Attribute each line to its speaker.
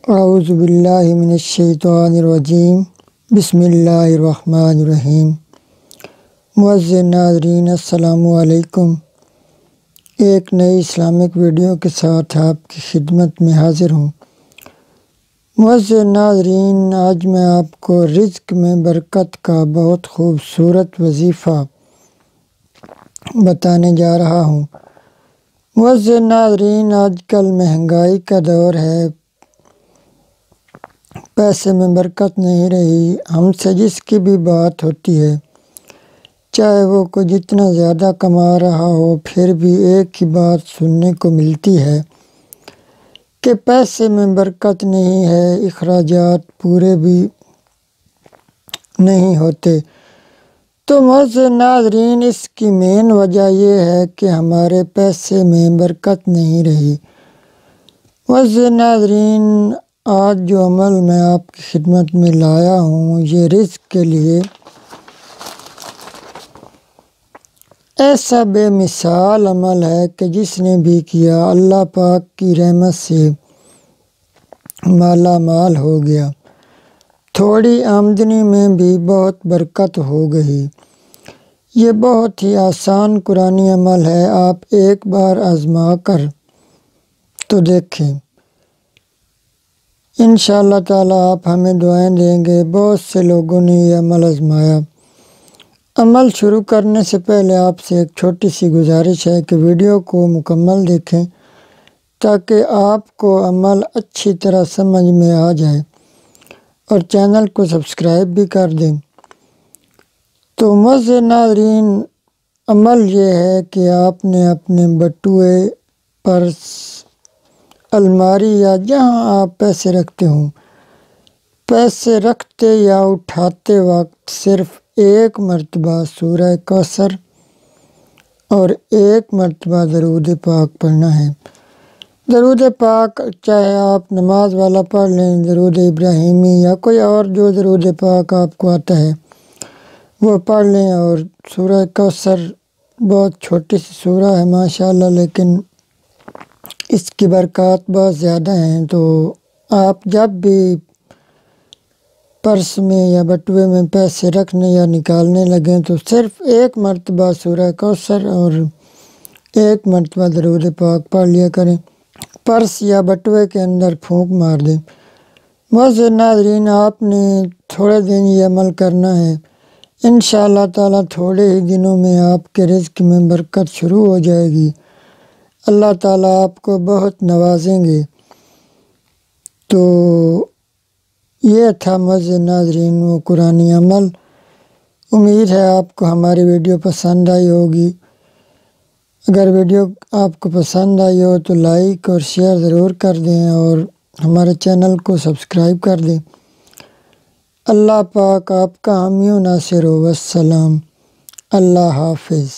Speaker 1: اعوذ باللہ من الشیطان الرجیم بسم اللہ الرحمن الرحیم۔ معزز ناظرین السلام علیکم۔ ایک نئی اسلامک ویڈیو کے ساتھ آپ کی خدمت میں حاضر ہوں۔ معزز ناظرین، آج میں آپ کو رزق میں برکت کا بہت خوبصورت وظیفہ بتانے جا رہا ہوں۔ معزز ناظرین، آج کل مہنگائی کا دور ہے، پیسے میں برکت نہیں رہی۔ ہم سے جس کی بھی بات ہوتی ہے، چاہے وہ کوئی جتنا زیادہ کما رہا ہو، پھر بھی ایک ہی بات سننے کو ملتی ہے کہ پیسے میں برکت نہیں ہے، اخراجات پورے بھی نہیں ہوتے۔ تو معزز ناظرین، اس کی مین وجہ یہ ہے کہ ہمارے پیسے میں برکت نہیں رہی۔ معزز ناظرین، آج جو عمل میں آپ کی خدمت میں لایا ہوں، یہ رزق کے لیے ایسا بے مثال عمل ہے کہ جس نے بھی کیا اللہ پاک کی رحمت سے مالا مال ہو گیا، تھوڑی آمدنی میں بھی بہت برکت ہو گئی۔ یہ بہت ہی آسان قرآنی عمل ہے، آپ ایک بار آزما کر تو دیکھیں، انشاءاللہ تعالیٰ آپ ہمیں دعائیں دیں گے۔ بہت سے لوگوں نے یہ عمل آزمایا۔ عمل شروع کرنے سے پہلے آپ سے ایک چھوٹی سی گزارش ہے کہ ویڈیو کو مکمل دیکھیں تاکہ آپ کو عمل اچھی طرح سمجھ میں آ جائے، اور چینل کو سبسکرائب بھی کر دیں۔ تو معزز ناظرین، عمل یہ ہے کہ آپ نے اپنے بٹوے، پرس، الماری یا جہاں آپ پیسے رکھتے ہوں، پیسے رکھتے یا اٹھاتے وقت صرف ایک مرتبہ سورہ کوثر اور ایک مرتبہ درود پاک پڑھنا ہے۔ درود پاک چاہے آپ نماز والا پڑھ لیں، درود ابراہیمی یا کوئی اور جو درود پاک آپ کو آتا ہے وہ پڑھ لیں، اور سورہ کوثر بہت چھوٹی سی سورہ ہے ماشاءاللہ، لیکن اس کی برکات بہت زیادہ ہیں۔ تو آپ جب بھی پرس میں یا بٹوے میں پیسے رکھنے یا نکالنے لگیں تو صرف ایک مرتبہ سورہ کوثر اور ایک مرتبہ درود پاک پڑھ لیا کریں، پرس یا بٹوے کے اندر پھونک مار دیں۔ معزز ناظرین، آپ نے تھوڑے دن یہ عمل کرنا ہے، انشاءاللہ تعالیٰ تھوڑے ہی دنوں میں آپ کے رزق میں برکت شروع ہو جائے گی، اللہ تعالیٰ آپ کو بہت نوازیں گے۔ تو یہ تھا معزز ناظرین وہ قرآنی عمل۔ امید ہے آپ کو ہماری ویڈیو پسند آئی ہوگی۔ اگر ویڈیو آپ کو پسند آئی ہو تو لائک اور شیئر ضرور کر دیں، اور ہمارے چینل کو سبسکرائب کر دیں۔ اللہ پاک آپ کا حامی و ناصر ہو۔ والسلام، اللہ حافظ۔